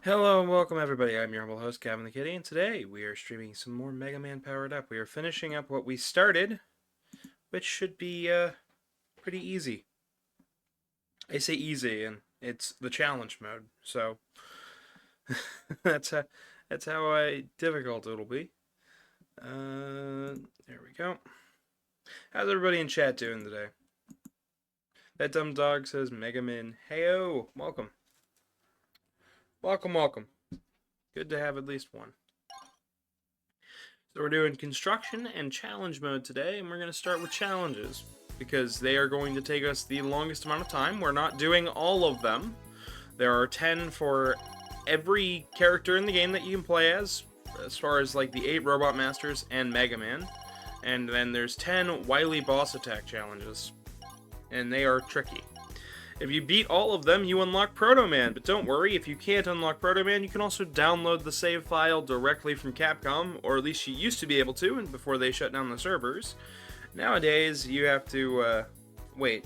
Hello and welcome everybody, I'm your humble host Gavin the Kitty, and today we are streaming some more Mega Man Powered Up. We are finishing up what we started, which should be pretty easy. I say easy, and it's the challenge mode, so that's how, difficult it'll be. There we go. How's everybody in chat doing today? That dumb dog says Megaman. Heyo, welcome. Welcome. Good to have at least one. So we're doing construction and challenge mode today, and we're going to start with challenges, because they are going to take us the longest amount of time. We're not doing all of them. There are 10 for every character in the game that you can play as far as like the 8 Robot Masters and Mega Man. And then there's 10 Wily Boss Attack challenges, and they are tricky. If you beat all of them, you unlock Proto Man, but don't worry, if you can't unlock Proto Man, you can also download the save file directly from Capcom, or at least you used to be able to, and before they shut down the servers. Nowadays, you have to, wait.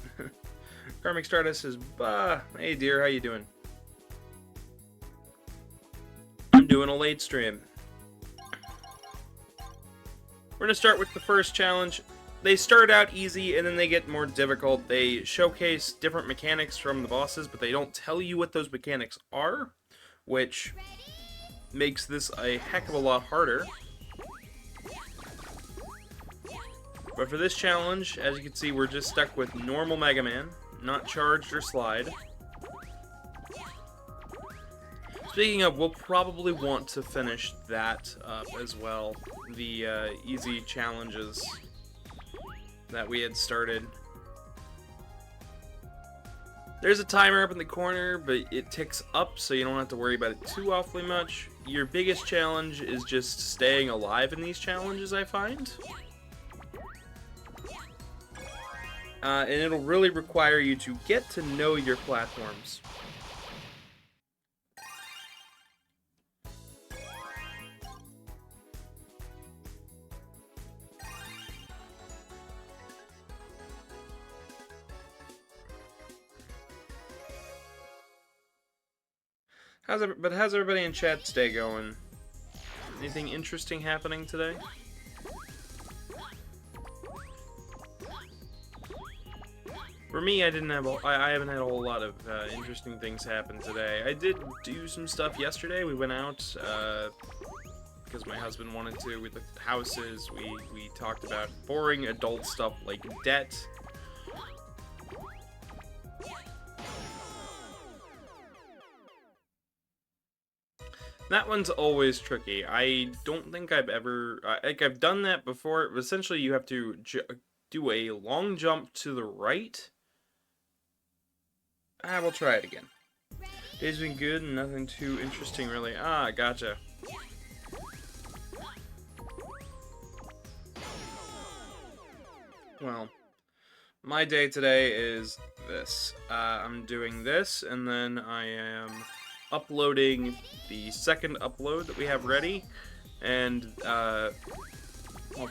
Karmic Stardust says, bah, hey dear, how you doing? I'm doing a late stream. We're gonna start with the first challenge. They start out easy, and then they get more difficult. They showcase different mechanics from the bosses, but they don't tell you what those mechanics are, which makes this a heck of a lot harder. But for this challenge, as you can see, we're just stuck with normal Mega Man, not charged or slide. Speaking of, we'll probably want to finish that up as well, the easy challenges that we had started. There's a timer up in the corner, but it ticks up, so you don't have to worry about it too awfully much. Your biggest challenge is just staying alive in these challenges, I find. And it'll really require you to get to know your platforms. How's everybody in chat's day going? Anything interesting happening today? For me, I haven't had a whole lot of interesting things happen today. I did do some stuff yesterday. We went out because my husband wanted to. We looked at houses. We talked about boring adult stuff like debt. That one's always tricky. I don't think I've ever... I've done that before. Essentially, you have to do a long jump to the right. We'll try it again. Day's been good and nothing too interesting, really. Gotcha. Well, my day today is this. I'm doing this, and then I am uploading the second upload that we have ready, and well,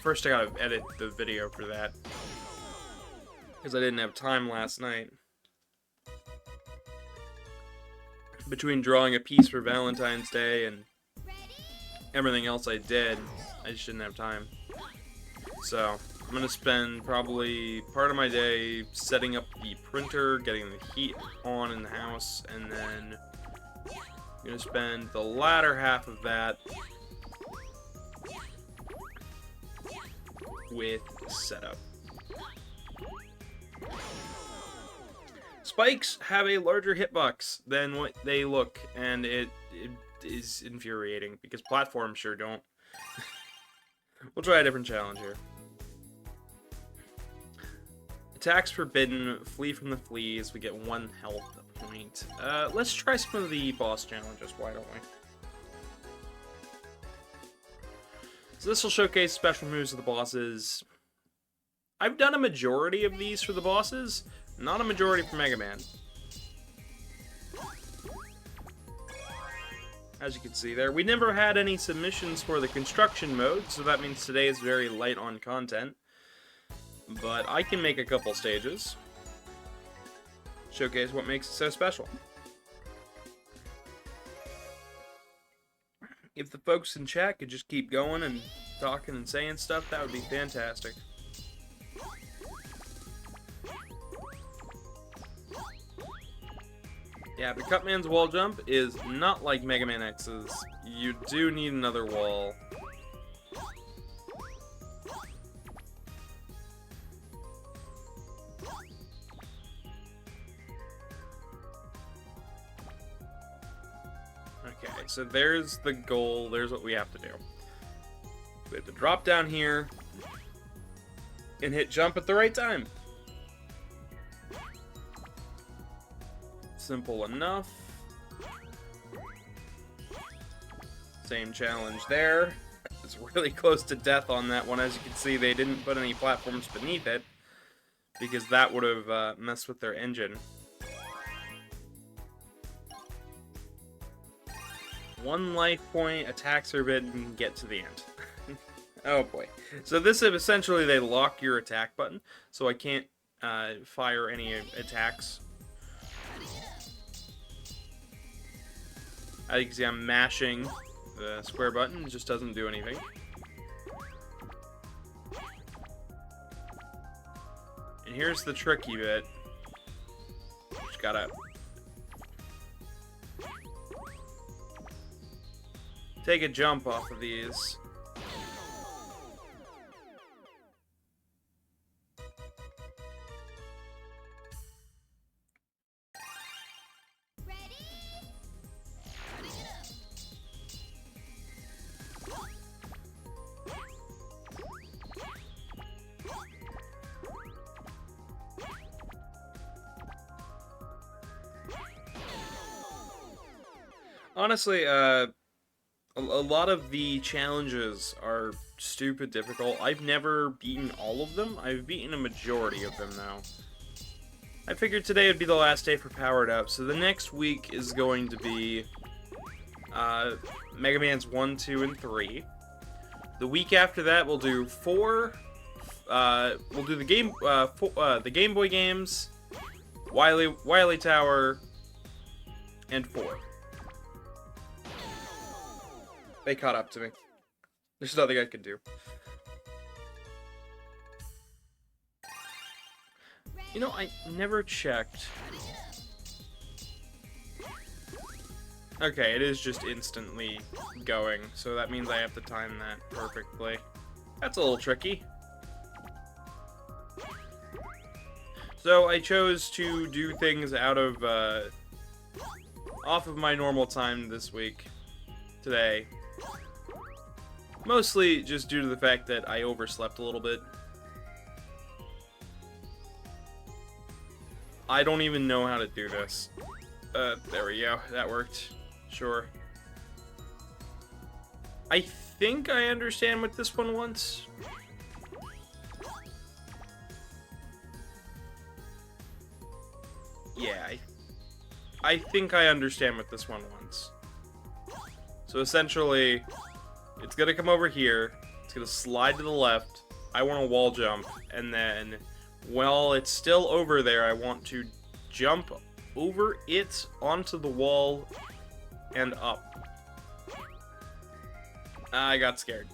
first I gotta edit the video for that because I didn't have time last night. Between drawing a piece for Valentine's Day and everything else I did, I just didn't have time. So I'm gonna spend probably part of my day setting up the printer, getting the heat on in the house, and then I'm going to spend the latter half of that with setup. Spikes have a larger hitbox than what they look, and it is infuriating, because platforms sure don't. We'll try a different challenge here. Attacks forbidden, flee from the fleas, we get 1 health point. Let's try some of the boss challenges, why don't we? So this will showcase special moves of the bosses. I've done a majority of these for the bosses, not a majority for Mega Man. As you can see there, we never had any submissions for the construction mode, so that means today is very light on content. But I can make a couple stages. Showcase what makes it so special. If the folks in chat could just keep going and talking and saying stuff, that would be fantastic. Yeah, but Cutman's wall jump is not like Megaman.exe's. You do need another wall. Okay, so there's the goal. There's what we have to do. We have to drop down here and hit jump at the right time. Simple enough. Same challenge there. It's really close to death on that one. As you can see, they didn't put any platforms beneath it because that would have messed with their engine. One life point, attacks are bid, and get to the end. Oh boy. So this is essentially they lock your attack button, so I can't fire any attacks. As you can see, I'm mashing the square button, it just doesn't do anything. And here's the tricky bit. Just gotta take a jump off of these. Honestly, a lot of the challenges are stupid difficult. I've never beaten all of them. I've beaten a majority of them, though. I figured today would be the last day for Powered Up, so the next week is going to be Mega Man's 1, 2, and 3. The week after that, we'll do 4. We'll do the Game Boy games, Wily Tower, and 4. They caught up to me. There's nothing I can do. You know, I never checked. Okay, it is just instantly going, so that means I have to time that perfectly. That's a little tricky. So I chose to do things out of, off of my normal time this week, today. Mostly just due to the fact that I overslept a little bit. I don't even know how to do this. There we go. That worked. Sure. I think I understand what this one wants. Yeah, I think I understand what this one wants. So essentially, it's gonna come over here, it's gonna slide to the left, I want to wall jump, and then while it's still over there, I want to jump over it onto the wall and up. I got scared.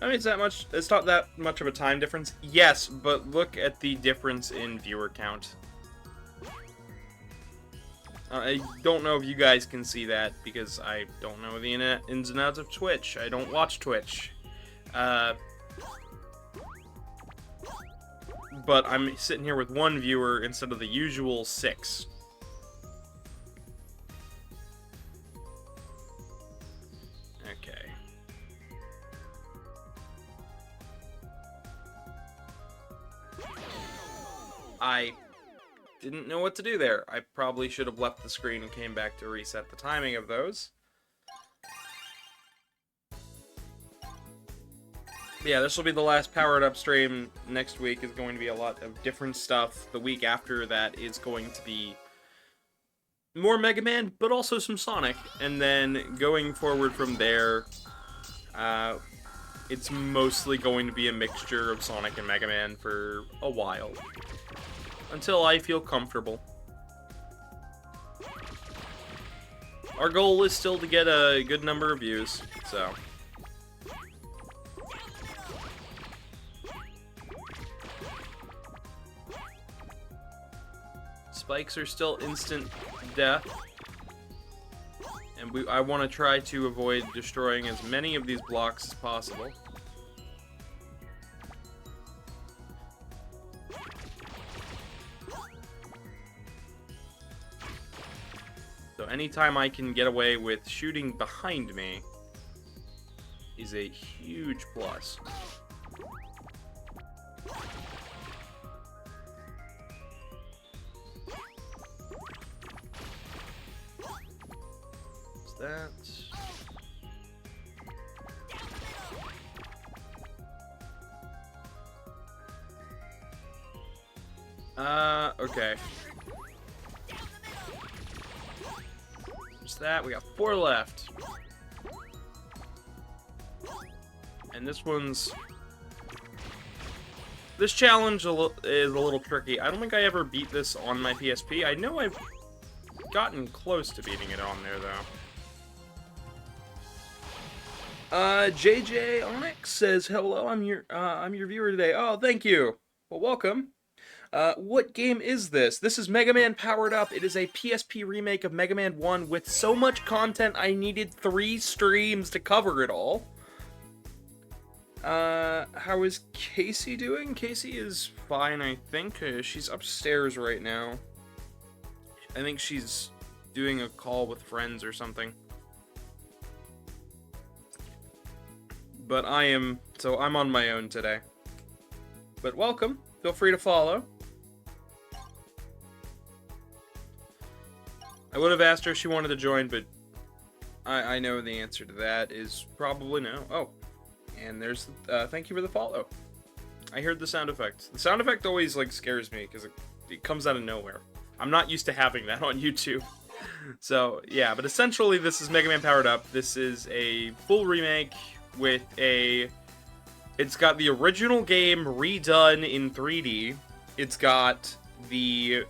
I mean, it's not that much of a time difference. Yes, but look at the difference in viewer count. I don't know if you guys can see that, because I don't know the ins and outs of Twitch. I don't watch Twitch. But I'm sitting here with one viewer instead of the usual 6. Okay. I didn't know what to do there. I probably should have left the screen and came back to reset the timing of those. Yeah, this will be the last Powered Up stream. Next week is going to be a lot of different stuff. The week after that is going to be more Mega Man, but also some Sonic. And then going forward from there, it's mostly going to be a mixture of Sonic and Mega Man for a while. Until I feel comfortable. our goal is still to get a good number of views, so. Spikes are still instant death. And I want to try to avoid destroying as many of these blocks as possible. So anytime I can get away with shooting behind me is a huge plus. That. Okay. There's that. We got 4 left. And this one's... This challenge is a little tricky. I don't think I ever beat this on my PSP. I know I've gotten close to beating it on there, though. JJ.exe says, hello, I'm your viewer today. Oh, thank you. Well, welcome. What game is this? This is Mega Man Powered Up. It is a PSP remake of Mega Man 1 with so much content I needed 3 streams to cover it all. How is Casey doing? Casey is fine, I think. She's upstairs right now. I think she's doing a call with friends or something. But I'm on my own today. But welcome. Feel free to follow. I would have asked her if she wanted to join, but I know the answer to that is probably no. Oh, and there's thank you for the follow. I heard the sound effect. The sound effect always like scares me because it comes out of nowhere. I'm not used to having that on YouTube. So yeah, but essentially this is Mega Man Powered Up. This is a full remake with it's got the original game redone in 3D. It's got the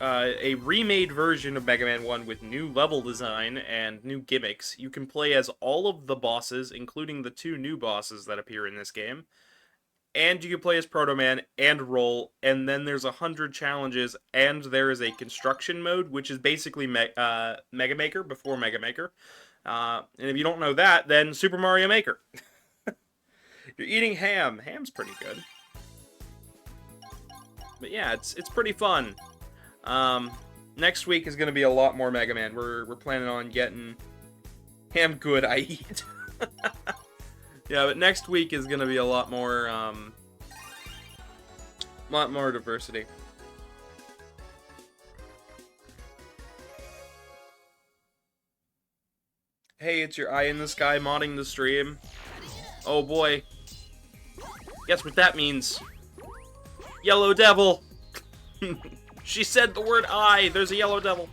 a remade version of Mega Man 1 with new level design and new gimmicks. You can play as all of the bosses, including the 2 new bosses that appear in this game. And you can play as Proto Man and Roll, and then there's 100 challenges, and there is a construction mode, which is basically Mega Maker before Mega Maker. And if you don't know that, then Super Mario Maker. You're eating ham. Ham's pretty good. But yeah, it's pretty fun. Next week is going to be a lot more Mega Man. We're planning on getting ham good I eat. Yeah, but next week is going to be a lot more diversity. Hey, it's your eye in the sky modding the stream. Oh boy. Guess what that means? Yellow Devil! She said the word eye! There's a Yellow Devil!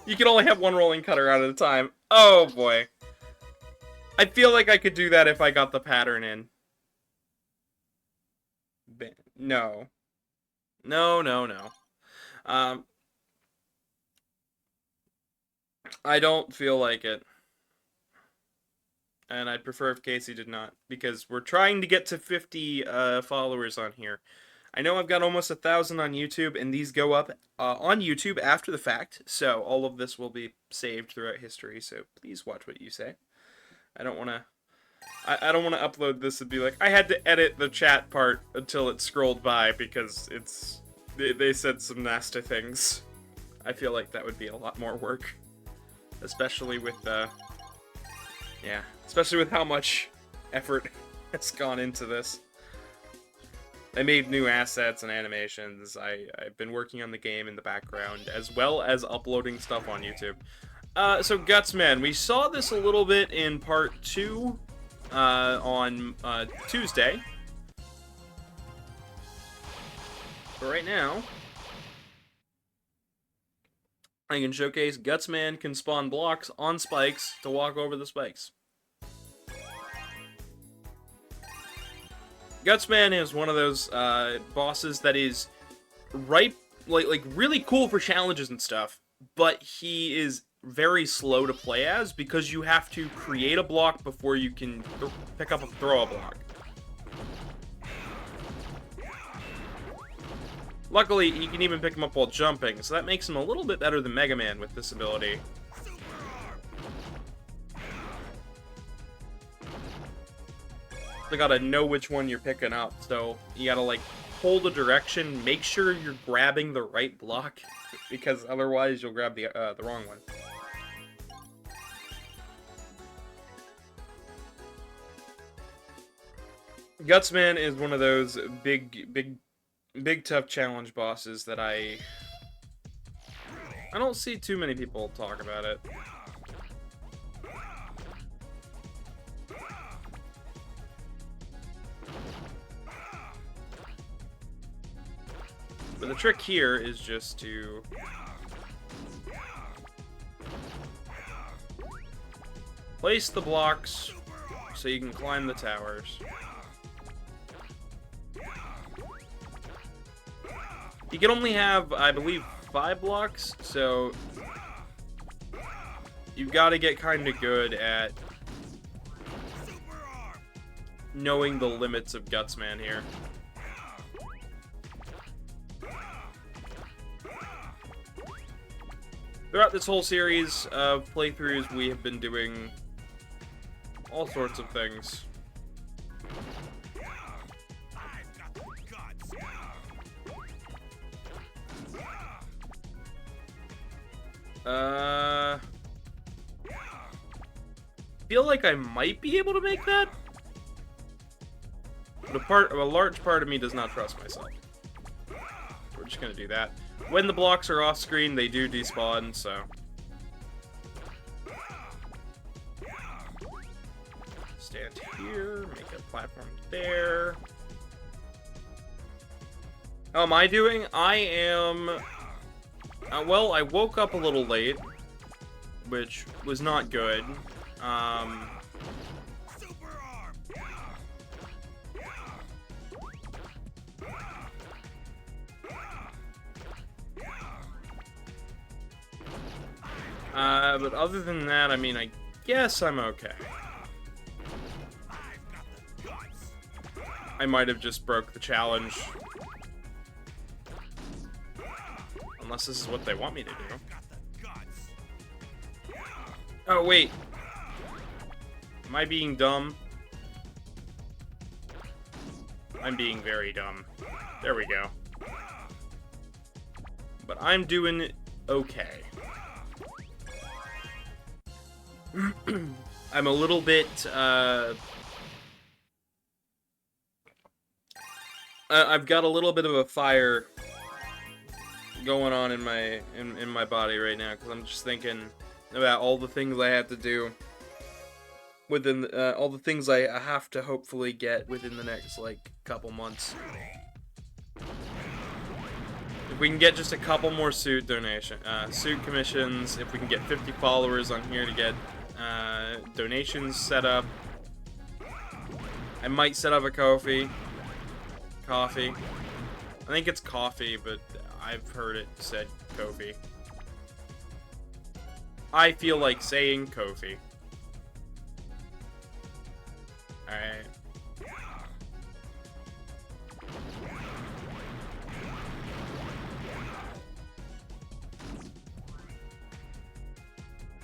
You can only have one rolling cutter out at a time. Oh boy. I feel like I could do that if I got the pattern in. No. No. I don't feel like it. And I'd prefer if Casey did not, because we're trying to get to 50 followers on here. I know I've got almost 1,000 on YouTube, and these go up on YouTube after the fact, so all of this will be saved throughout history, so please watch what you say. I don't want to... I don't want to upload this and be like, I had to edit the chat part until it scrolled by, because they said some nasty things. I feel like that would be a lot more work. Especially with, yeah, especially with how much effort has gone into this. I made new assets and animations. I've been working on the game in the background, as well as uploading stuff on YouTube. So Gutsman, we saw this a little bit in part 2 on Tuesday. But right now, I can showcase Gutsman can spawn blocks on spikes to walk over the spikes. Gutsman is one of those bosses that is ripe, like really cool for challenges and stuff, but he is very slow to play as because you have to create a block before you can pick up a throw a block. Luckily, you can even pick him up while jumping, so that makes him a little bit better than Mega Man with this ability. You gotta know which one you're picking up, so you gotta like hold a direction, make sure you're grabbing the right block, because otherwise you'll grab the wrong one. Gutsman is one of those big tough challenge bosses that I don't see too many people talk about it. But the trick here is just to place the blocks so you can climb the towers. You can only have, I believe, 5 blocks, so you've got to get kind of good at knowing the limits of Gutsman here. Throughout this whole series of playthroughs, we have been doing all sorts of things. Feel like I might be able to make that, but a large part of me does not trust myself. We're just gonna do that. When the blocks are off screen, they do despawn, so. Stand here, make a platform there. How am I doing? I am... well, I woke up a little late, which was not good. But other than that, I mean, I guess I'm okay. I might have just broke the challenge. Unless this is what they want me to do. Oh, wait. Am I being dumb? I'm being very dumb. There we go. But I'm doing okay. I'm a little bit, I've got a little bit of a fire going on in my body right now, because I'm just thinking about all the things I have to do within all the things I have to hopefully get within the next like couple months. If we can get just a couple more suit commissions, if we can get 50 followers on here to get donations set up, I might set up a coffee. I think it's coffee, but I've heard it said Kofi. I feel like saying Kofi. Alright.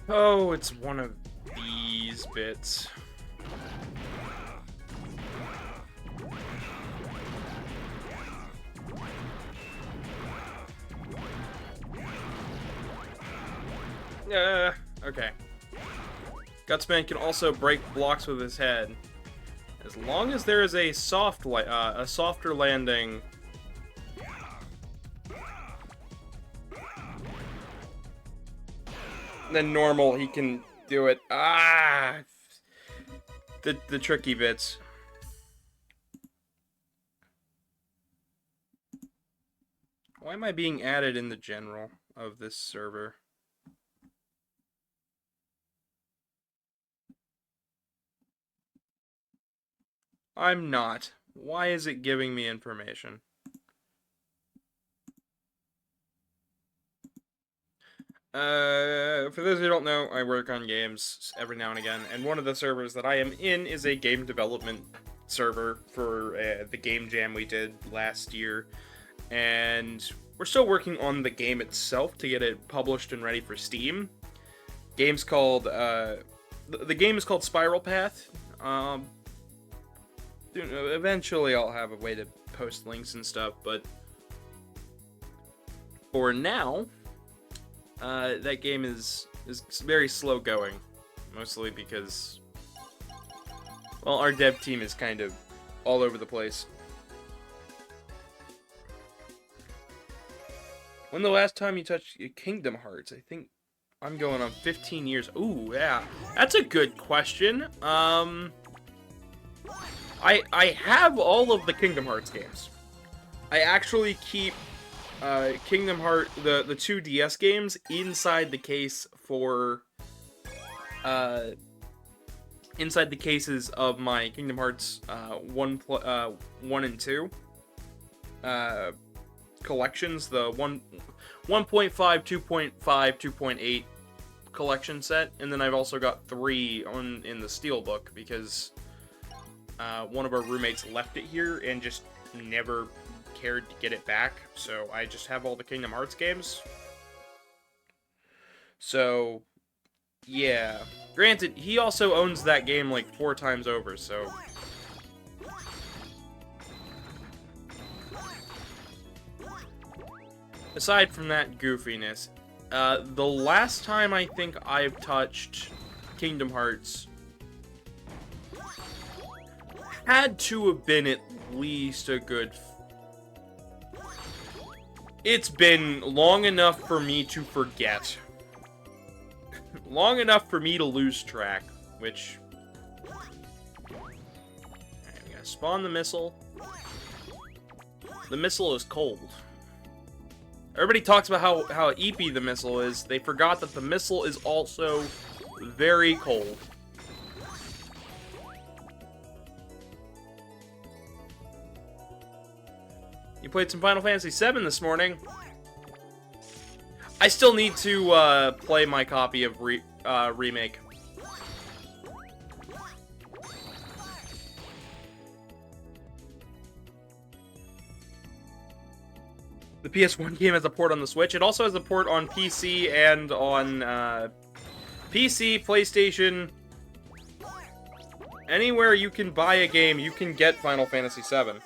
Oh, it's one of these bits. Okay. Gutsman can also break blocks with his head. As long as there is a softer landing. Than normal, he can do it. Ah! The tricky bits. Why am I being added in the general of this server? I'm not. Why is it giving me information? For those who don't know, I work on games every now and again, and one of the servers that I am in is a game development server for the game jam we did last year, and we're still working on the game itself to get it published and ready for Steam. Game's called, the game is called Spiral Path. Eventually I'll have a way to post links and stuff, but for now, that game is very slow going, mostly because, well, our dev team is kind of all over the place. When the last time you touched Kingdom Hearts? I think I'm going on 15 years. Ooh, yeah. That's a good question. I have all of the Kingdom Hearts games. I actually keep Kingdom Hearts, the 2 DS games, inside the case for inside the cases of my Kingdom Hearts 1 and 2 collections, the 1.5, 2.5, 2.8 collection set, and then I've also got 3 in the Steelbook because one of our roommates left it here and just never cared to get it back, so I just have all the Kingdom Hearts games. So, yeah. Granted, he also owns that game like 4 times over, so... Aside from that goofiness, the last time I think I've touched Kingdom Hearts had to have been at least a good... It's been long enough for me to forget. Long enough for me to lose track, which... Alright, we gotta spawn the missile. The missile is cold. Everybody talks about how eepy the missile is. They forgot that the missile is also very cold. You played some Final Fantasy VII this morning. I still need to play my copy of Remake. The PS1 game has a port on the Switch. It also has a port on PC and on PC, PlayStation. Anywhere you can buy a game, you can get Final Fantasy VII.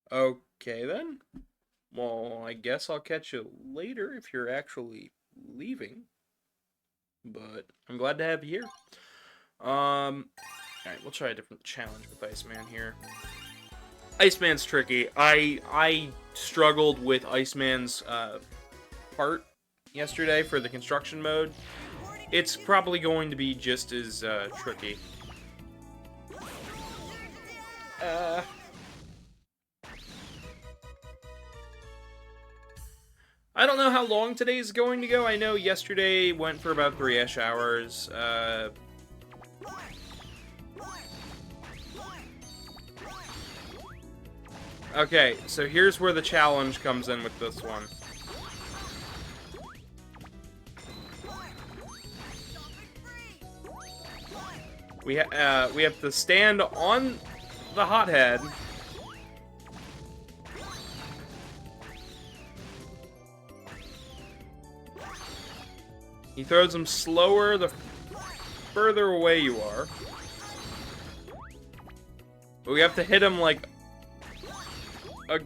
Okay, then. Well, I guess I'll catch you later if you're actually leaving. But I'm glad to have you here. Alright, we'll try a different challenge with Iceman here. Iceman's tricky. I struggled with Iceman's part yesterday for the construction mode. It's probably going to be just as tricky. I don't know how long today is going to go. I know yesterday went for about 3-ish hours. Okay, so here's where the challenge comes in with this one. We have to stand on the hothead. He throws them slower the further away you are. But we have to hit him like a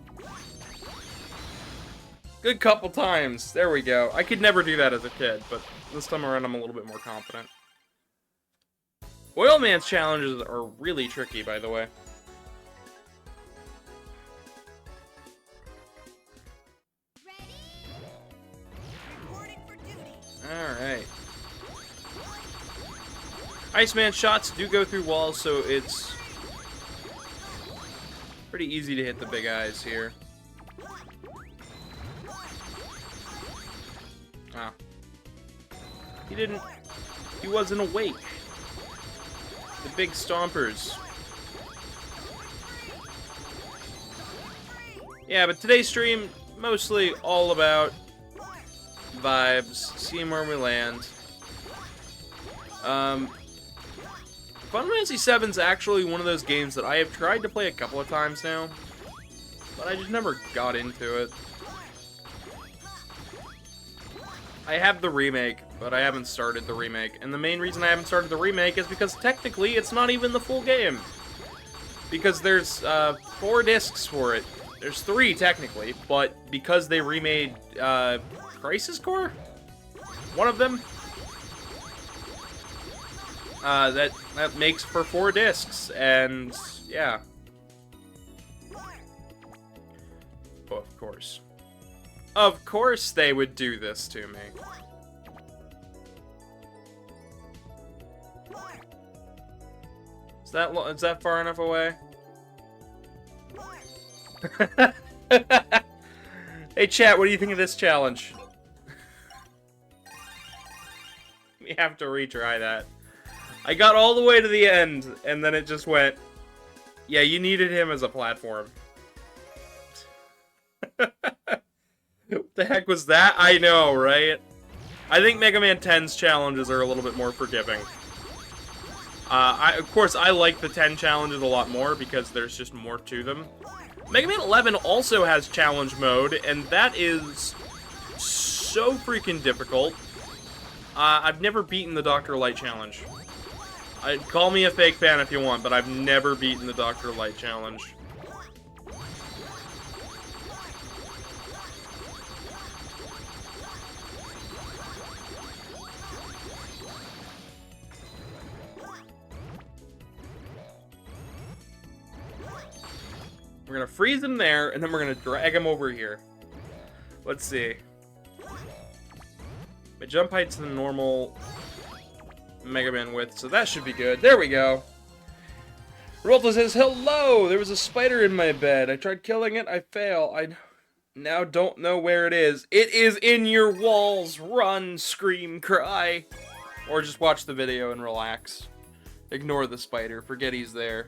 good couple times. There we go. I could never do that as a kid, but this time around I'm a little bit more confident. Oilman's challenges are really tricky, by the way. Alright. Iceman shots do go through walls, so it's pretty easy to hit the big eyes here. Ah. He wasn't awake. The big stompers. Yeah, but today's stream, mostly all about vibes, seeing where we land. Final Fantasy VII's actually one of those games that I have tried to play a couple of times now, but I just never got into it. I have the remake, but I haven't started the remake, and the main reason I haven't started the remake is because technically it's not even the full game. Because there's 4 discs for it. There's 3 technically, but because they remade Crisis Core, one of them, that makes for 4 discs, and yeah. Oh, of course. Of course they would do this to me. Is that far enough away? Hey chat, what do you think of this challenge? We have to retry that. I got all the way to the end, and then it just went, yeah, you needed him as a platform. What the heck was that? I know, right? I think Mega Man 10's challenges are a little bit more forgiving. Of course, I like the 10 challenges a lot more because there's just more to them. Mega Man 11 also has challenge mode, and that is so freaking difficult. I've never beaten the Dr. Light challenge. Call me a fake fan if you want, but I've never beaten the Dr. Light challenge. We're gonna freeze him there, and then we're gonna drag him over here. Let's see. My jump height's the normal Mega Man width, so that should be good. There we go. Rolta says, hello! There was a spider in my bed. I tried killing it, I fail. I now don't know where it is. It is in your walls! Run, scream, cry! Or just watch the video and relax. Ignore the spider, forget he's there.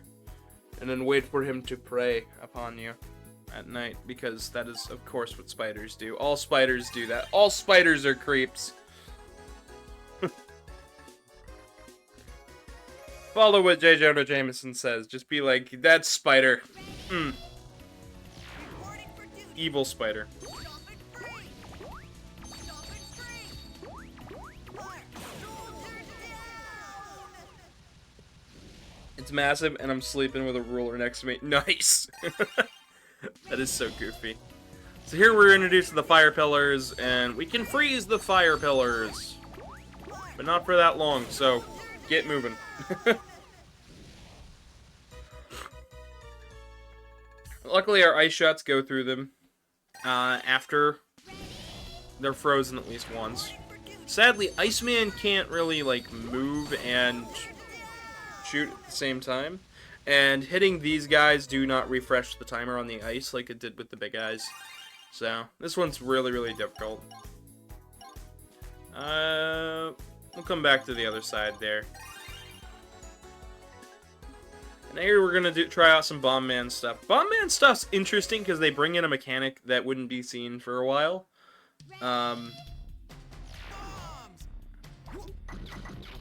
And then wait for him to prey upon you at night, because that is, of course, what spiders do. All spiders do that. All spiders are creeps. Follow what J. Jonah Jameson says. Just be like, that's spider. Evil spider. It's massive, and I'm sleeping with a ruler next to me. Nice! That is so goofy. So here we're introduced to the fire pillars, and we can freeze the fire pillars. But not for that long, so get moving. Luckily, our ice shots go through them after they're frozen at least once. Sadly, Iceman can't really, like, move and shoot at the same time. And hitting these guys do not refresh the timer on the ice like it did with the big guys. So, this one's really, really difficult. We'll come back to the other side there. And here we're gonna try out some Bomb Man stuff. Bomb Man stuff's interesting because they bring in a mechanic that wouldn't be seen for a while.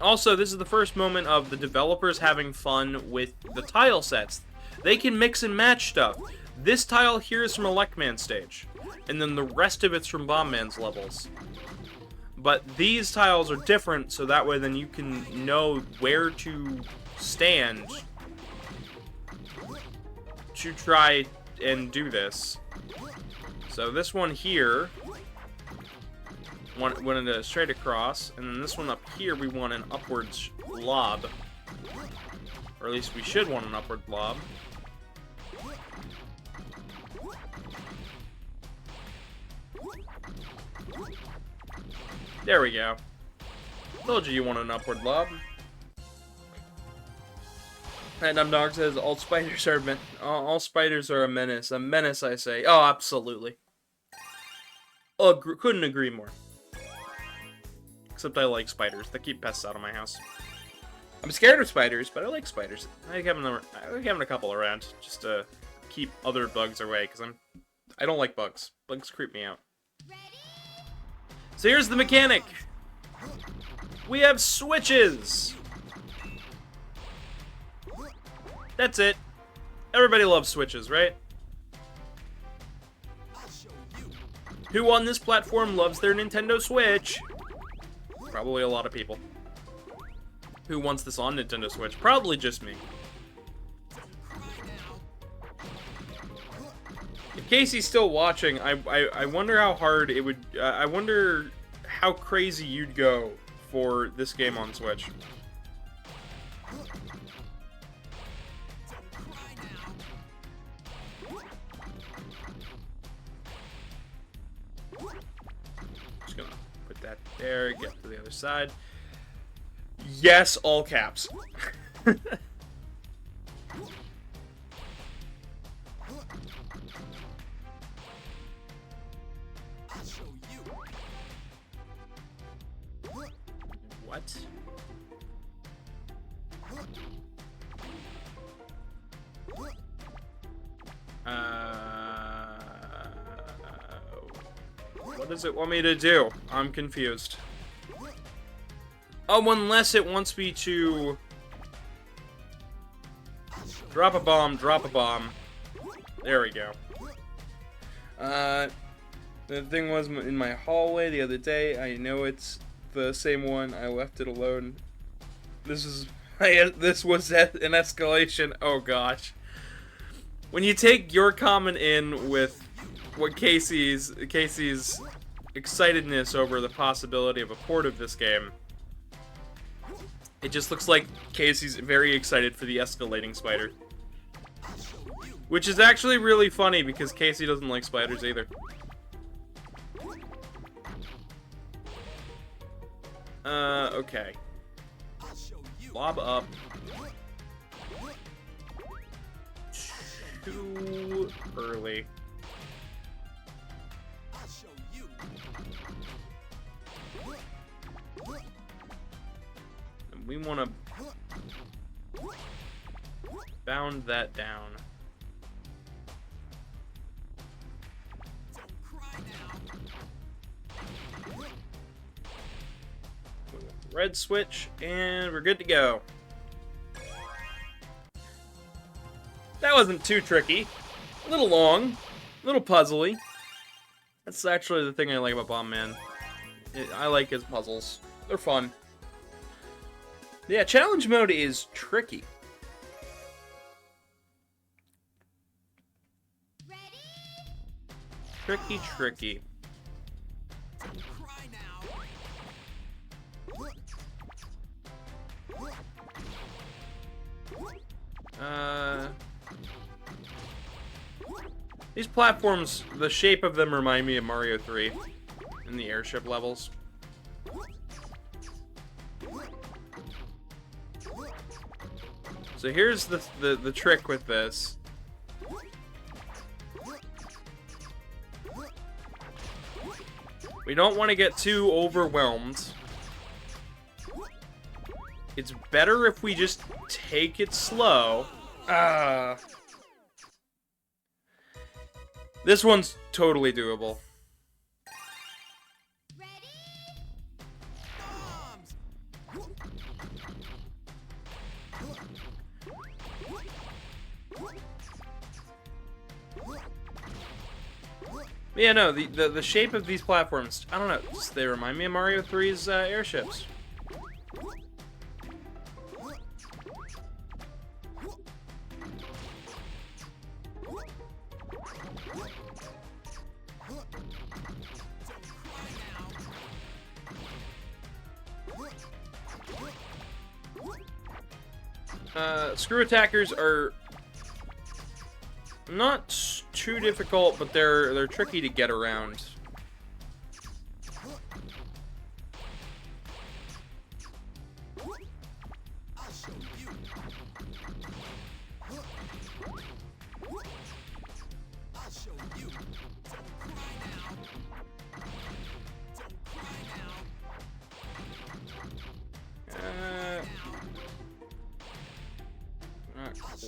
Also, this is the first moment of the developers having fun with the tile sets. They can mix and match stuff. This tile here is from a Rockman stage, and then the rest of it's from Bomb Man's levels. But these tiles are different, so that way then you can know where to stand to try and do this. So this one here, wanted a straight across, and then this one up here we want an upwards lob. Or at least we should want an upward lob. There we go. Told you want an upward lob. And Dog says all spiders are a menace. A menace, I say. Oh, absolutely. Oh, couldn't agree more. except I like spiders. They keep pests out of my house. I'm scared of spiders, but I like spiders. I like having a couple around just to keep other bugs away, because I don't like bugs. Bugs creep me out. So here's the mechanic. We have switches. That's it. Everybody loves switches, right? Who on this platform loves their Nintendo Switch? Probably a lot of people. Who wants this on Nintendo Switch? Probably just me. If Casey's still watching, I wonder how hard it would... I wonder how crazy you'd go for this game on Switch. Just gonna put that there, get to the other side. Yes, all caps. What? What does it want me to do? I'm confused. Oh, unless it wants me to drop a bomb, drop a bomb. There we go. The thing was in my hallway the other day. I know it's the same one. I left it alone. This was an escalation. Oh gosh. When you take your comment in with what Casey's excitedness over the possibility of a port of this game, it just looks like Casey's very excited for the escalating spider. Which is actually really funny because Casey doesn't like spiders either. Okay. Lob up. Too early. And we want to bound that down. Red switch, and we're good to go. That wasn't too tricky. A little long, a little puzzly. That's actually the thing I like about Bomb Man. I like his puzzles. They're fun. Yeah, challenge mode is tricky. Tricky, tricky. These platforms, the shape of them remind me of Mario 3 in the airship levels. So here's the trick with this. We don't want to get too overwhelmed. It's better if we just take it slow. This one's totally doable. Yeah, no, the shape of these platforms, I don't know, they remind me of Mario 3's airships. Screw attackers are not too difficult, but they're tricky to get around.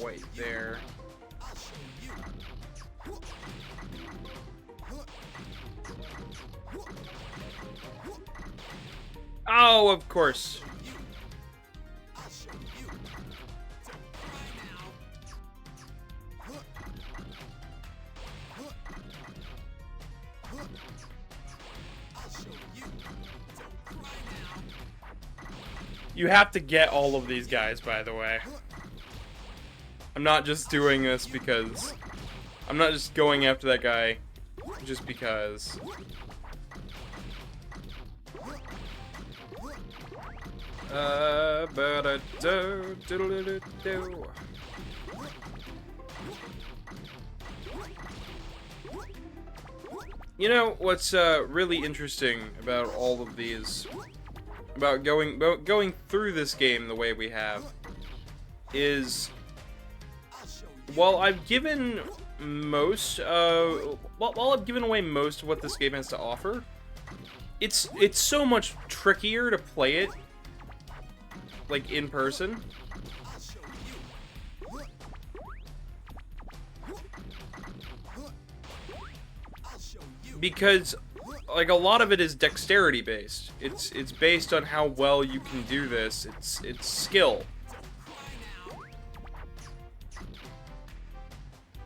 quite there. Oh, of course. You have to get all of these guys, by the way. I'm not just doing this because... I'm not just going after that guy just because. You know what's really interesting about all of these, about going through this game the way we have, is while I've given most while I've given away most of what this game has to offer, it's so much trickier to play it like in person. Because like a lot of it is dexterity based. It's based on how well you can do this. It's skill.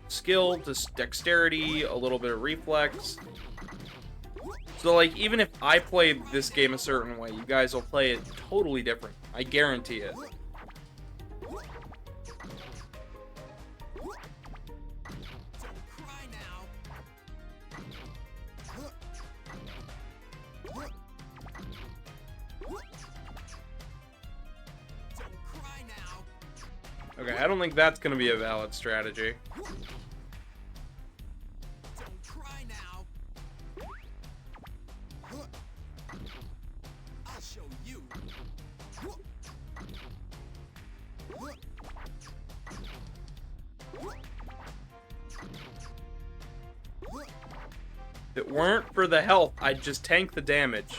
Skill, just dexterity, a little bit of reflex. So like even if I play this game a certain way, you guys will play it totally different. I guarantee it. Okay, I don't think that's gonna be a valid strategy. If it weren't for the health, I'd just tank the damage.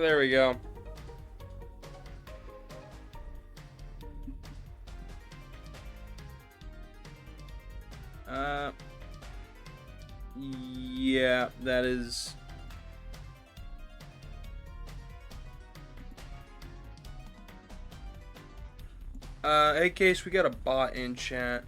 There we go. Yeah, that is... Hey, Case, we got a bot in chat.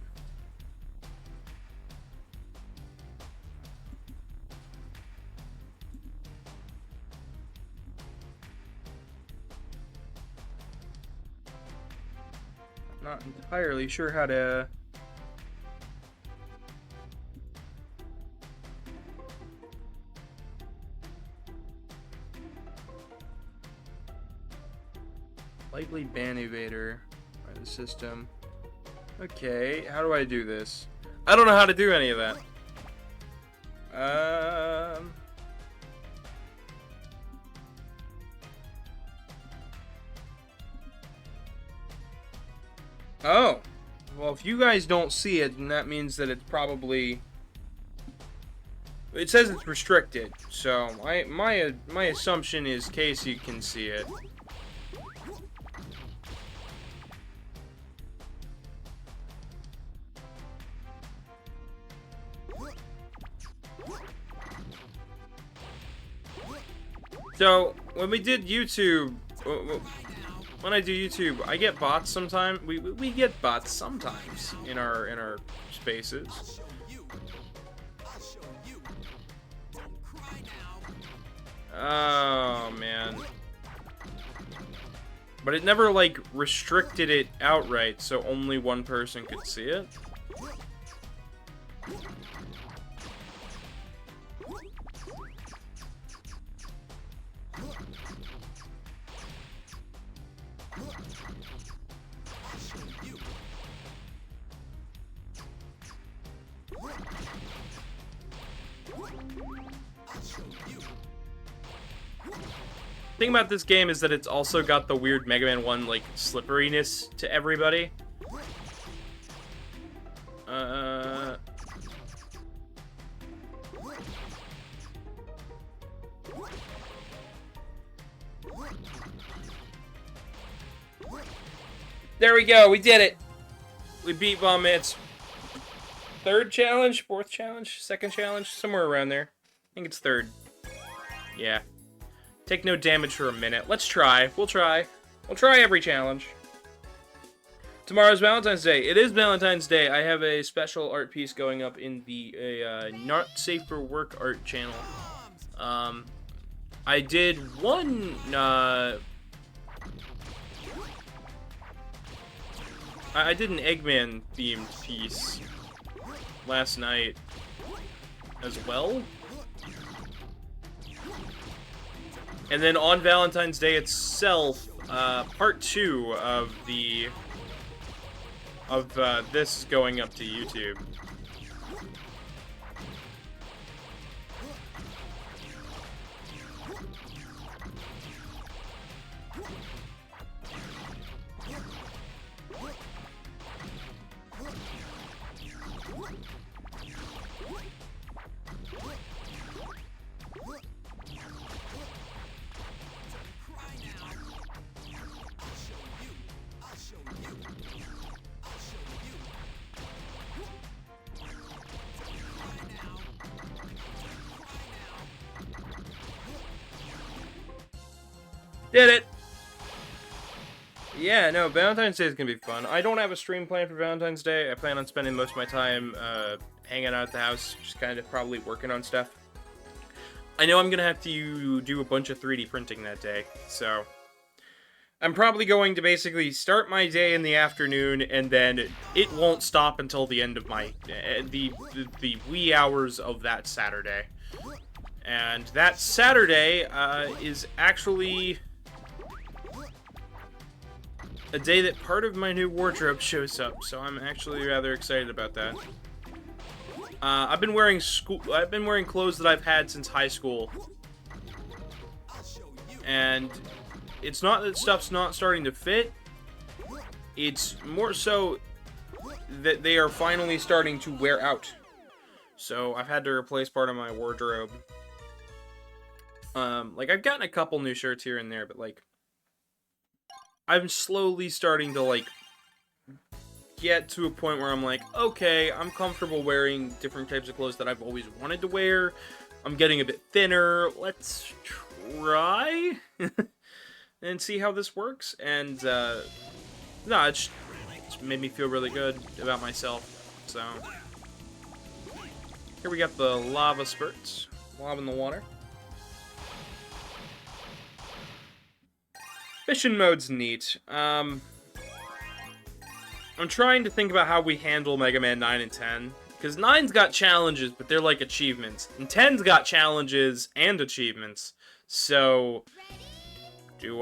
Not entirely sure how to... Likely ban evader by the system. Okay, how do I do this? I don't know how to do any of that. Oh. Well, if you guys don't see it, then that means that it's probably... It says it's restricted, so my assumption is Casey can see it. So, when we did YouTube, when I do YouTube, I get bots sometimes. We get bots sometimes in our spaces. Oh man. But it never like restricted it outright, so only one person could see it. The thing about this game is that it's also got the weird Mega Man 1 like slipperiness to everybody. There we go. We did it. We beat Bomb Mitts. Third challenge? Fourth challenge? Second challenge? Somewhere around there. I think it's third. Yeah. Take no damage for a minute. Let's try. We'll try. We'll try every challenge. Tomorrow's Valentine's Day. It is Valentine's Day. I have a special art piece going up in the Not Safe for Work art channel. I did one, I did an Eggman themed piece last night as well. And then on Valentine's Day itself, part 2 of this is going up to YouTube. Did it! Yeah, no, Valentine's Day is gonna be fun. I don't have a stream planned for Valentine's Day. I plan on spending most of my time hanging out at the house, just kind of probably working on stuff. I know I'm gonna have to do a bunch of 3D printing that day, so I'm probably going to basically start my day in the afternoon, and then it won't stop until the end of my the wee hours of that Saturday. And that Saturday is actually a day that part of my new wardrobe shows up, so I'm actually rather excited about that. I've been wearing clothes that I've had since high school, and it's not that stuff's not starting to fit. It's more so that they are finally starting to wear out. So I've had to replace part of my wardrobe. Like, I've gotten a couple new shirts here and there, but, like, I'm slowly starting to, like, get to a point where I'm like, okay, I'm comfortable wearing different types of clothes that I've always wanted to wear. I'm getting a bit thinner. Let's try and see how this works. And, no, it's made me feel really good about myself. So, here we got the lava spurts. Lava in the water. Mission mode's neat. I'm trying to think about how we handle Mega Man 9 and 10. Because 9's got challenges, but they're like achievements. And 10's got challenges and achievements. So, do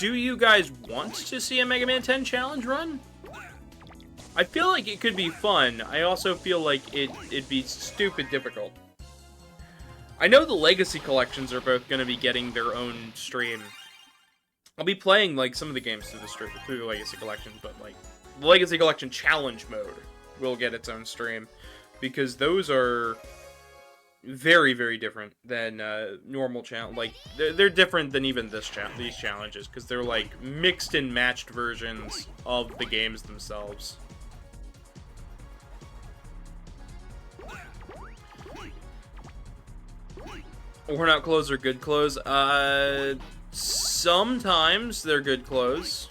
you guys want to see a Mega Man 10 challenge run? I feel like it could be fun. I also feel like it'd be stupid difficult. I know the Legacy Collections are both going to be getting their own stream. I'll be playing, like, some of the games through the Legacy Collection, but, like, the Legacy Collection Challenge mode will get its own stream, because those are very, very different than normal challenge. Like, they're different than even these challenges, because they're, like, mixed and matched versions of the games themselves. Worn-out clothes are good clothes. Sometimes they're good clothes.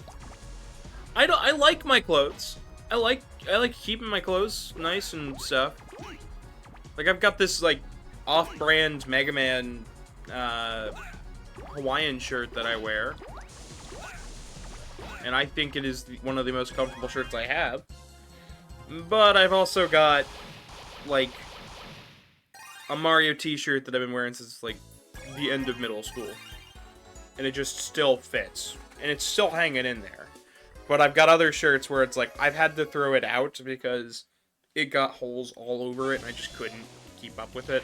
I like my clothes. I like keeping my clothes nice and stuff. Like, I've got this, like, off-brand Mega Man Hawaiian shirt that I wear, and I think it is one of the most comfortable shirts I have. But I've also got, like, a Mario t-shirt that I've been wearing since, like, the end of middle school. And it just still fits. And it's still hanging in there. But I've got other shirts where it's like, I've had to throw it out because it got holes all over it and I just couldn't keep up with it.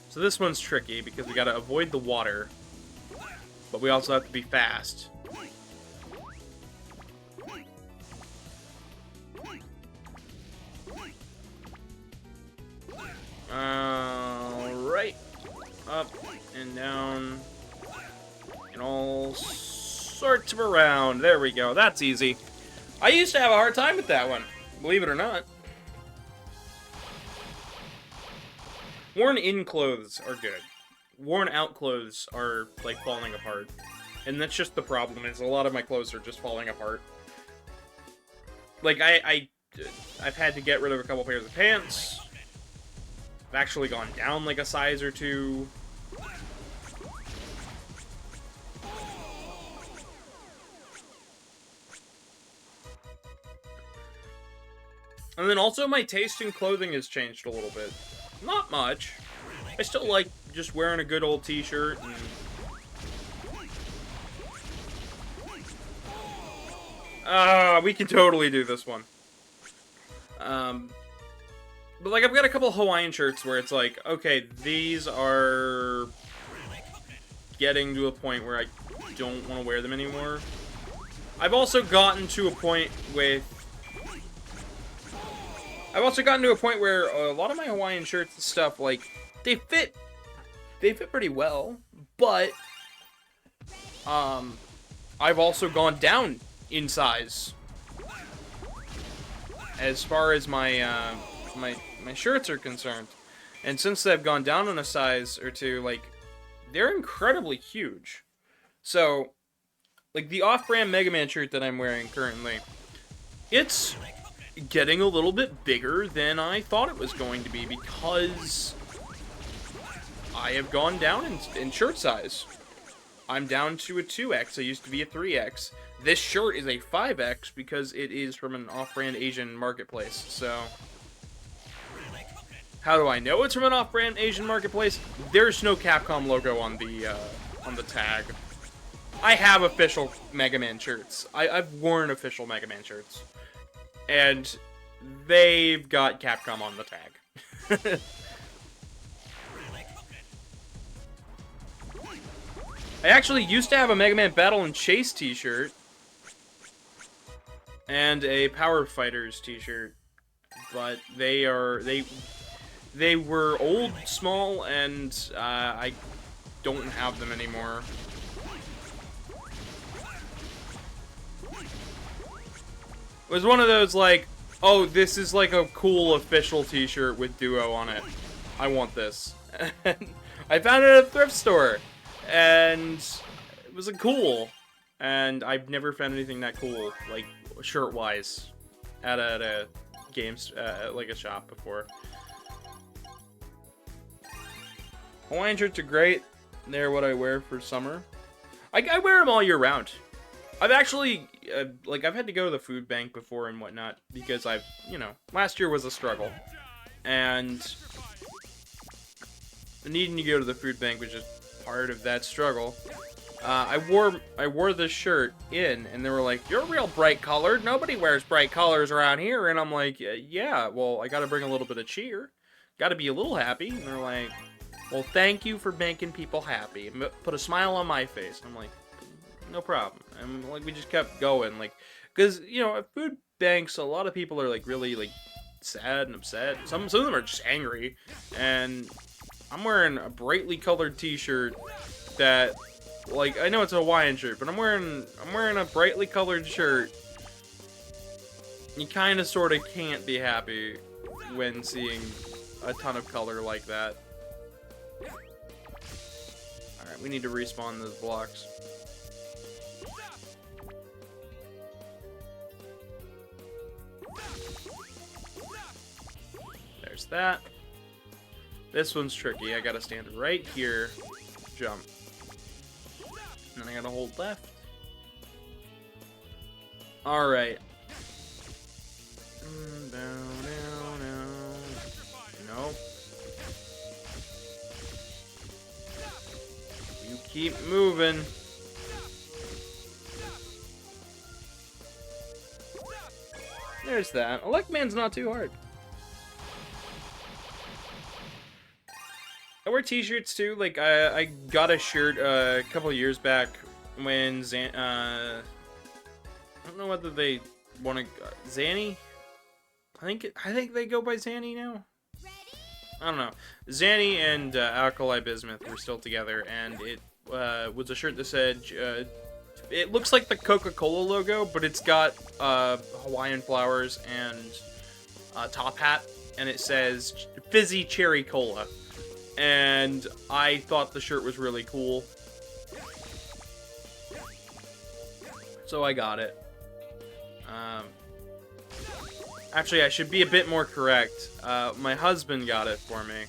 So this one's tricky because we gotta avoid the water. But we also have to be fast. Alright. Up and down. And all flipped around. There we go. That's easy. I used to have a hard time with that one, believe it or not. Worn-in clothes are good. Worn-out clothes are, like, falling apart. And that's just the problem, is a lot of my clothes are just falling apart. Like, I've had to get rid of a couple pairs of pants. I've actually gone down, like, a size or two. And then also my taste in clothing has changed a little bit. Not much. I still like just wearing a good old t-shirt and... we can totally do this one. But like I've got a couple Hawaiian shirts where it's like, okay, these are getting to a point where I don't want to wear them anymore. I've also gotten to a point where a lot of my Hawaiian shirts and stuff, like, they fit pretty well, but, I've also gone down in size as far as my, my shirts are concerned. And since they've gone down in a size or two, like, they're incredibly huge. So, like, the off-brand Megaman shirt that I'm wearing currently, it's getting a little bit bigger than I thought it was going to be because I have gone down in shirt size. I'm down to a 2X. I used to be a 3X. This shirt is a 5X because it is from an off-brand Asian marketplace. So, how do I know it's from an off-brand Asian marketplace? There's no Capcom logo on the tag. I have official Mega Man shirts. I've worn official Mega Man shirts. And they've got Capcom on the tag. I actually used to have a Mega Man Battle and Chase t-shirt. And a Power Fighters t-shirt. But they were old, small, and I don't have them anymore. It was one of those, like, oh, this is like a cool official t-shirt with Duo on it. I want this. And I found it at a thrift store. And it was cool. And I've never found anything that cool, like, shirt-wise, at a like a shop before. Hawaiian shirts are great. They're what I wear for summer. I wear them all year round. I've actually, like, I've had to go to the food bank before and whatnot, because last year was a struggle. And needing to go to the food bank was just part of that struggle. I wore this shirt in, and they were like, "You're real bright colored. Nobody wears bright colors around here." And I'm like, "Yeah, well, I gotta bring a little bit of cheer. Gotta be a little happy." And they're like, "Well, thank you for making people happy. Put a smile on my face." And I'm like, no problem. And like we just kept going, like, because at food banks, a lot of people are like really like sad and upset. Some of them are just angry, and I'm wearing a brightly colored T-shirt that, like, I know it's a Hawaiian shirt, but I'm wearing a brightly colored shirt. You kind of sort of can't be happy when seeing a ton of color like that. All right, we need to respawn those blocks. There's that. This one's tricky. I gotta stand right here, jump. And then I gotta hold left. Alright. No. You keep moving. There's that. Electman's not too hard. I wear t-shirts too. Like, I got a shirt a couple years back when I don't know whether they want to... Zanny? I think they go by Zanny now. I don't know. Zanny and Alkali Bismuth were still together, and it was a shirt that said It looks like the Coca-Cola logo, but it's got Hawaiian flowers and a top hat, and it says Fizzy Cherry Cola. And I thought the shirt was really cool, so I got it. Actually, I should be a bit more correct. My husband got it for me.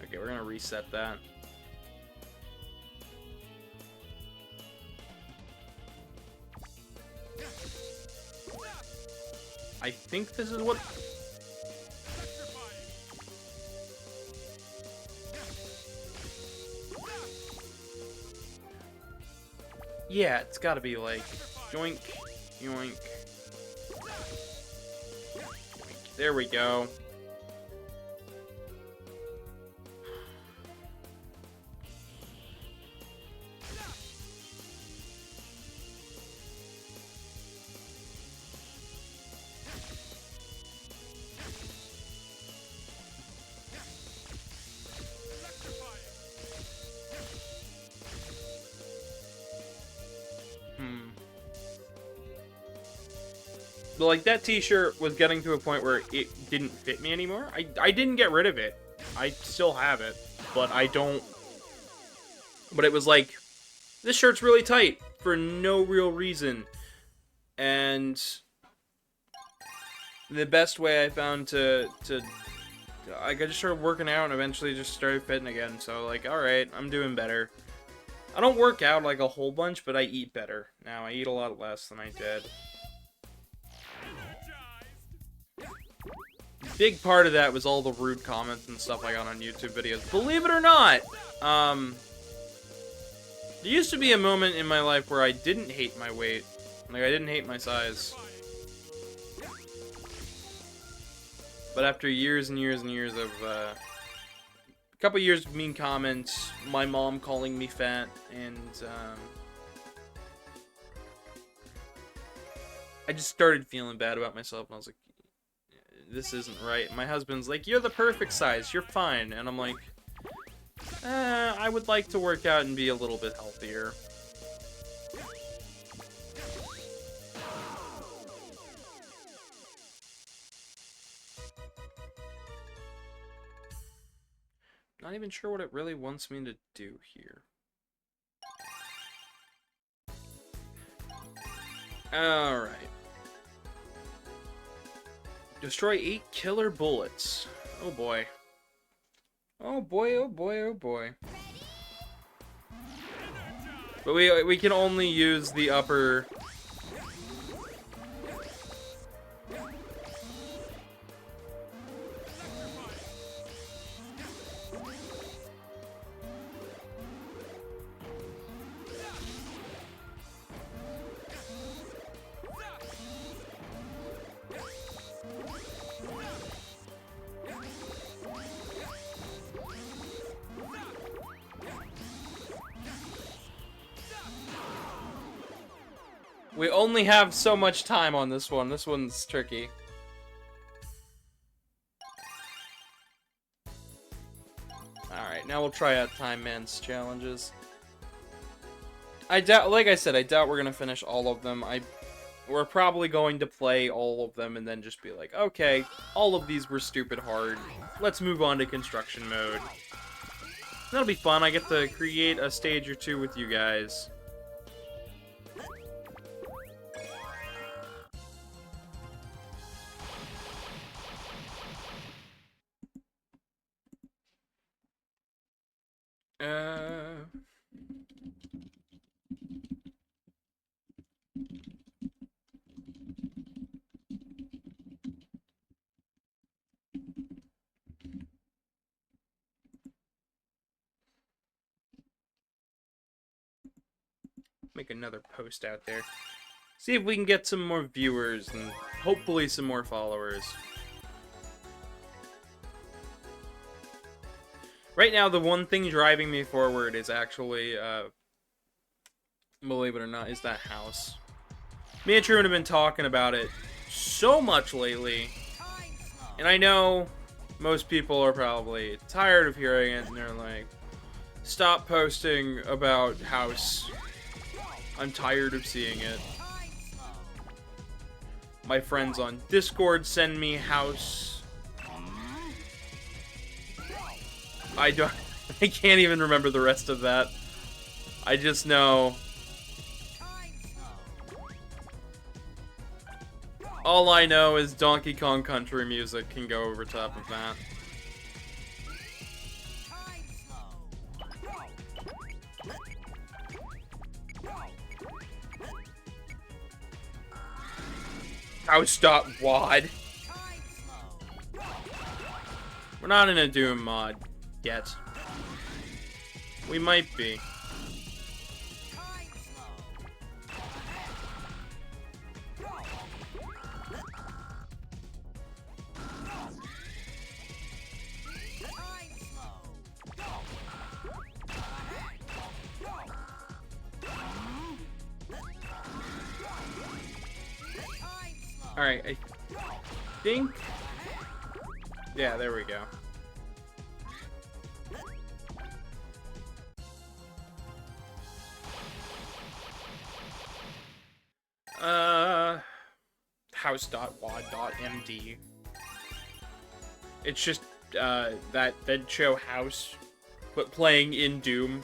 Okay, we're gonna reset that. I think this is what... Yeah, it's gotta be like... Yoink, yoink. Yoink. There we go. But like, that t-shirt was getting to a point where it didn't fit me anymore. I didn't get rid of it. I still have it, but I don't... But it was like, this shirt's really tight for no real reason. And the best way I found to I just started working out and eventually just started fitting again. So like, alright, I'm doing better. I don't work out like a whole bunch, but I eat better. Now I eat a lot less than I did. Big part of that was all the rude comments and stuff I got on YouTube videos. Believe it or not, there used to be a moment in my life where I didn't hate my weight. Like, I didn't hate my size. But after years and years and years of, a couple years of mean comments, my mom calling me fat, and, I just started feeling bad about myself, and I was like, this isn't right. My husband's like, you're the perfect size, you're fine. And I'm like, I would like to work out and be a little bit healthier. Not even sure what it really wants me to do here. Alright. Destroy 8 killer bullets. Oh boy. Oh boy, oh boy, oh boy. But we can only use the upper... We only have so much time on this one. This one's tricky. Alright, now we'll try out Time Man's challenges. I doubt, like I said, I doubt we're gonna finish all of them. We're probably going to play all of them and then just be like, okay, all of these were stupid hard. Let's move on to construction mode. That'll be fun. I get to create a stage or two with you guys. Make another post out there. See if we can get some more viewers and hopefully some more followers. Right now, the one thing driving me forward is actually, believe it or not, is that house. Me and Truman have been talking about it so much lately. And I know most people are probably tired of hearing it, and they're like, stop posting about House. I'm tired of seeing it. My friends on Discord send me House. I can't even remember the rest of that. I just know. All I know is Donkey Kong Country music can go over top of that. House.wad. We're not in a Doom mod yet. We might be. Alright, I think... Yeah, there we go. House.wad.md. It's just, that show House, but playing in Doom.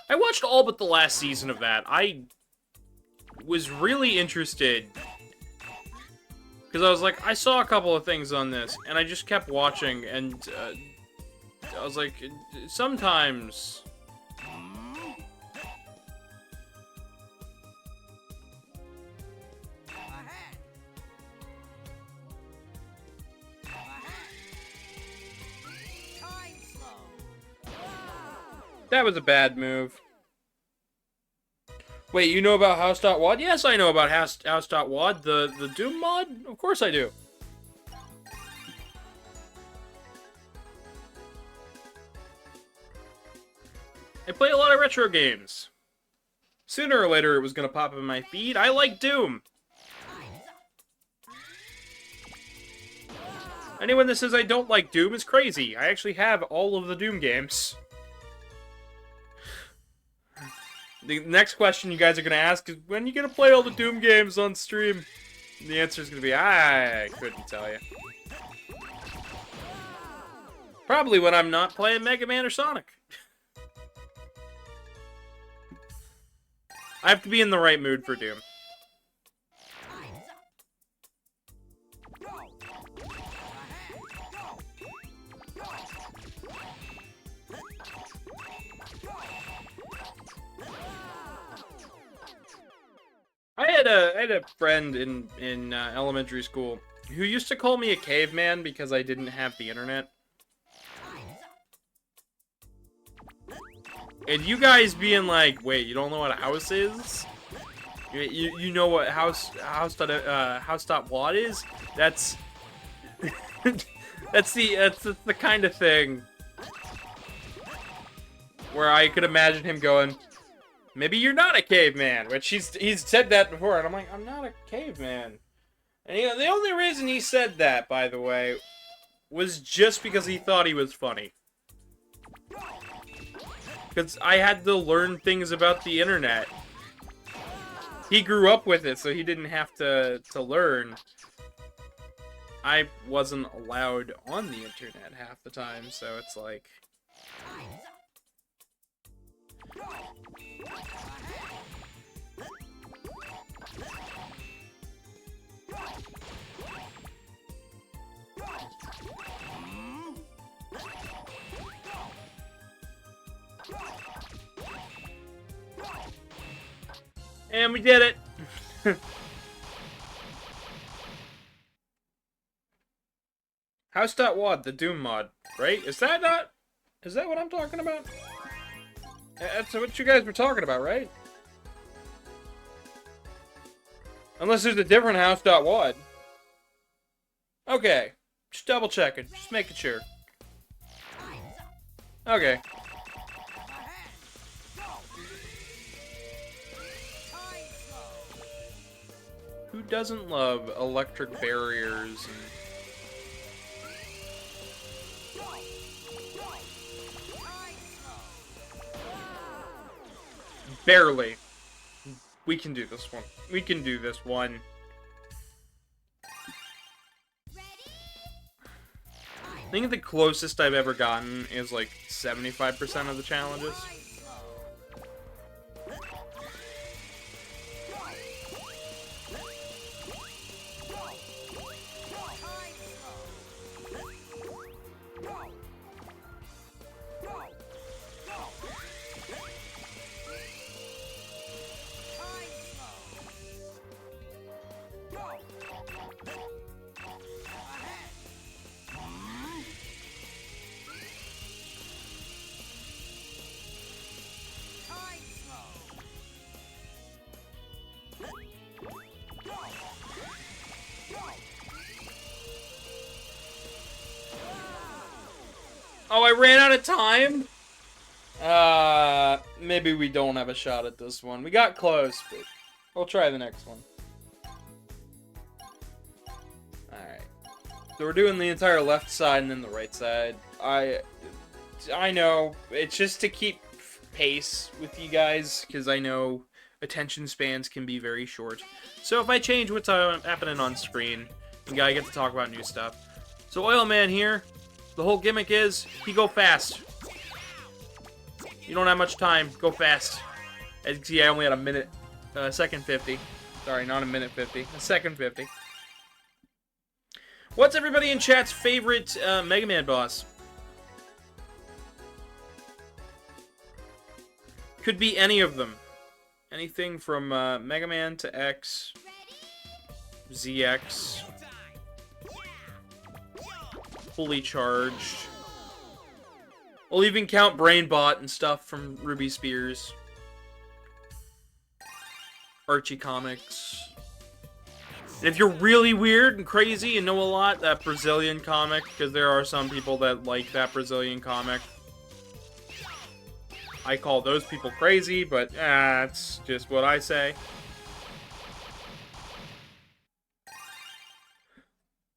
I watched all but the last season of that. I was really interested. Because I was like, I saw a couple of things on this, and I just kept watching, and I was like, sometimes... That was a bad move. Wait, you know about House.wad? Yes, I know about House.wad, the Doom mod? Of course I do. I play a lot of retro games. Sooner or later it was gonna pop up in my feed. I like Doom. Anyone that says I don't like Doom is crazy. I actually have all of the Doom games. The next question you guys are going to ask is, when are you going to play all the Doom games on stream? And the answer is going to be, I couldn't tell you. Probably when I'm not playing Mega Man or Sonic. I have to be in the right mood for Doom. I had a friend in elementary school who used to call me a caveman because I didn't have the internet. And you guys being like, wait, you don't know what a house is? You know what house.wad is? That's that's the kind of thing where I could imagine him going, maybe you're not a caveman, which he's said that before, and I'm like, I'm not a caveman. And the only reason he said that, by the way, was just because he thought he was funny. Because I had to learn things about the internet. He grew up with it, so he didn't have to learn. I wasn't allowed on the internet half the time, so it's like... And we did it! House.wad, the Doom mod, right? Is that what I'm talking about? That's what you guys were talking about, right? Unless there's a different House.wad. Okay. Just double checking. Just making sure. Okay. Who doesn't love electric barriers and... Barely. We can do this one. We can do this one. I think the closest I've ever gotten is like 75% of the challenges. Oh, I ran out of time? Maybe we don't have a shot at this one. We got close, but we'll try the next one. Alright. So we're doing the entire left side and then the right side. I know, it's just to keep pace with you guys, because I know attention spans can be very short. So if I change what's happening on screen, and I get to talk about new stuff. So Oil Man here, the whole gimmick is, he go fast. You don't have much time, go fast. As you can see, I only had a minute, second 50. Sorry, not a minute 50, a second 50. What's everybody in chat's favorite Mega Man boss? Could be any of them. Anything from Megaman.exe, ZX, fully charged. We'll even count Brainbot and stuff from Ruby Spears. Archie Comics. And if you're really weird and crazy and know a lot, that Brazilian comic, because there are some people that like that Brazilian comic. I call those people crazy, but that's just what I say.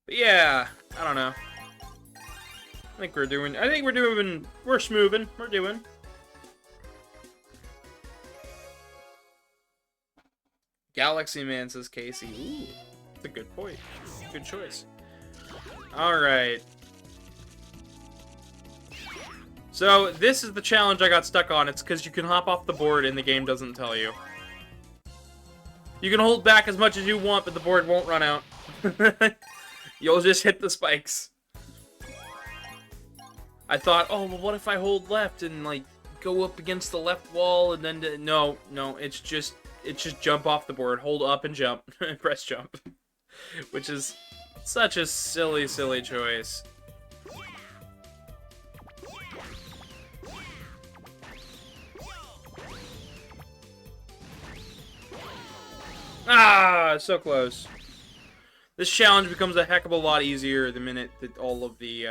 But yeah, I don't know. I think we're smoothing. We're doing. Galaxy Man, says Casey. Ooh, that's a good point. Good choice. Alright. So, this is the challenge I got stuck on. It's because you can hop off the board and the game doesn't tell you. You can hold back as much as you want, but the board won't run out. You'll just hit the spikes. I thought, oh, well, what if I hold left and, like, go up against the left wall and then... No, it's just jump off the board. Hold up and jump. Press jump. Which is such a silly, silly choice. Ah, so close. This challenge becomes a heck of a lot easier the minute that all of the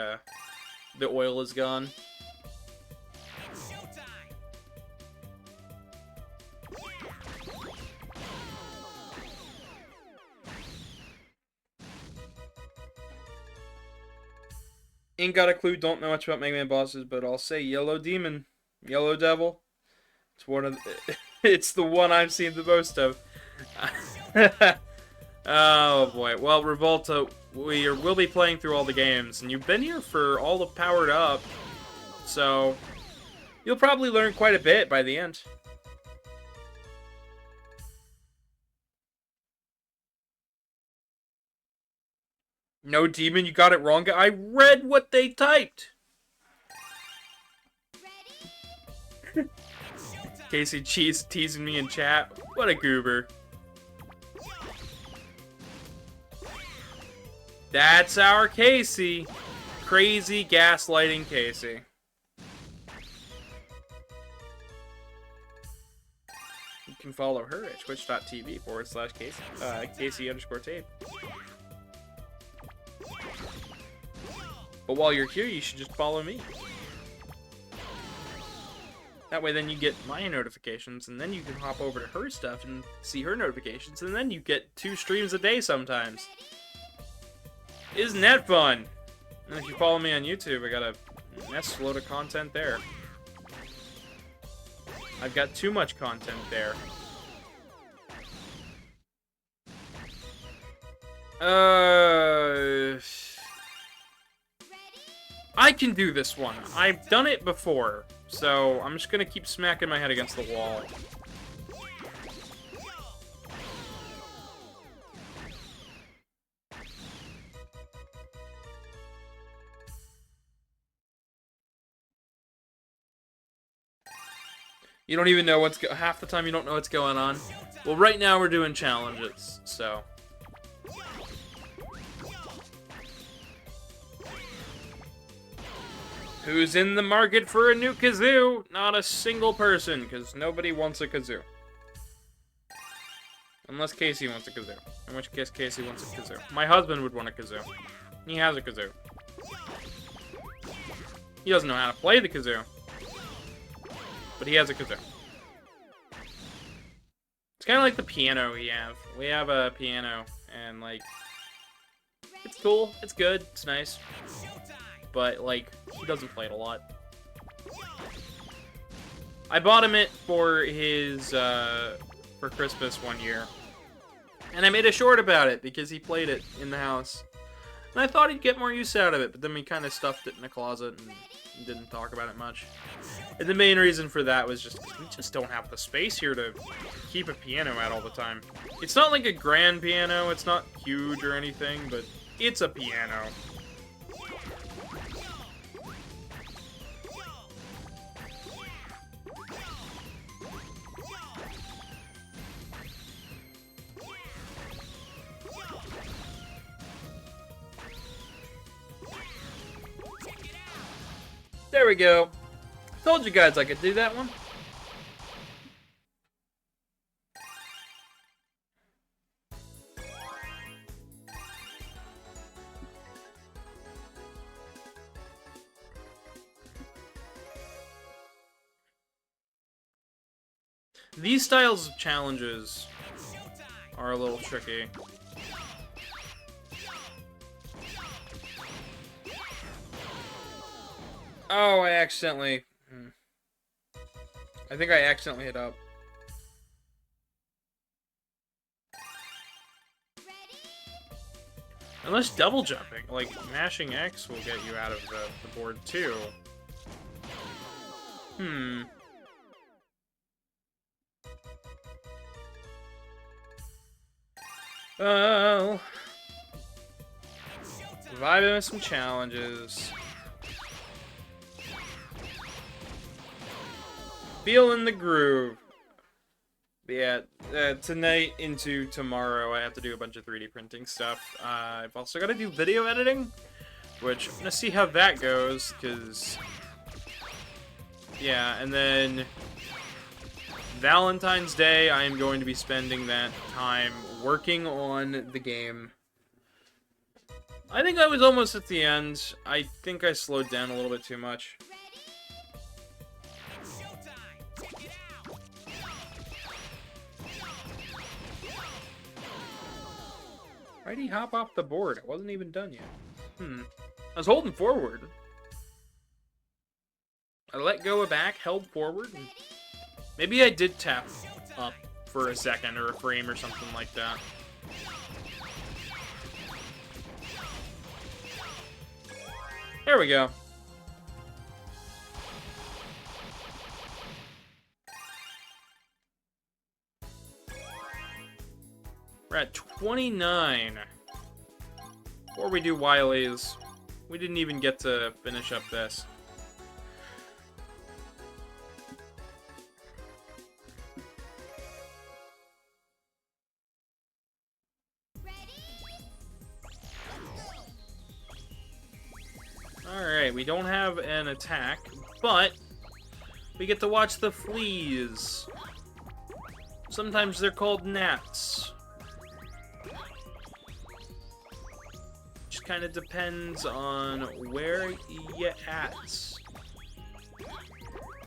oil is gone. Ain't got a clue, don't know much about Mega Man bosses, but I'll say Yellow Demon, Yellow Devil. It's one of the, it's the one I've seen the most of. Oh boy. Well, Revolta, we'll be playing through all the games, and you've been here for all of Powered Up, so you'll probably learn quite a bit by the end. No, Demon, you got it wrong. I read what they typed. Casey Cheese teasing me in chat. What a goober. That's our Casey. Crazy gaslighting Casey. You can follow her at twitch.tv/Casey, Casey_tape. But while you're here, you should just follow me. That way then you get my notifications, and then you can hop over to her stuff and see her notifications, and then you get 2 streams a day sometimes. Isn't that fun? And if you follow me on YouTube, I got a mess load of content there. I've got too much content there. I can do this one. I've done it before, so I'm just gonna keep smacking my head against the wall. You don't even know what's half the time you don't know what's going on. Well, right now we're doing challenges, so. Who's in the market for a new kazoo? Not a single person, because nobody wants a kazoo. Unless Casey wants a kazoo. In which case Casey wants a kazoo. My husband would want a kazoo. He has a kazoo. He doesn't know how to play the kazoo. But he has a kazoo. It's kind of like the piano we have. We have a piano, and, like, it's cool, it's good, it's nice. But, like, he doesn't play it a lot. I bought him it for his, for Christmas one year. And I made a short about it, because he played it in the house. And I thought he'd get more use out of it, but then we kind of stuffed it in a closet and didn't talk about it much. And the main reason for that was just because we just don't have the space here to keep a piano out all the time. It's not like a grand piano, it's not huge or anything, but it's a piano. There we go. Told you guys I could do that one. These styles of challenges are a little tricky. Oh, I accidentally... I think I accidentally hit up. Unless double jumping, like mashing X will get you out of the board too. Well... Vibing with some challenges. Feeling the groove. But yeah, tonight into tomorrow, I have to do a bunch of 3D printing stuff. I've also got to do video editing, which I'm gonna see how that goes, because... Yeah, and then... Valentine's Day, I am going to be spending that time working on the game. I think I was almost at the end. I think I slowed down a little bit too much. Why'd he hop off the board? It wasn't even done yet. I was holding forward. I let go of back, held forward. And maybe I did tap up for a second or a frame or something like that. There we go. We're at 29. Before we do Wileys, we didn't even get to finish up this. Alright, we don't have an attack, but we get to watch the fleas. Sometimes they're called gnats. Just kind of depends on where you at.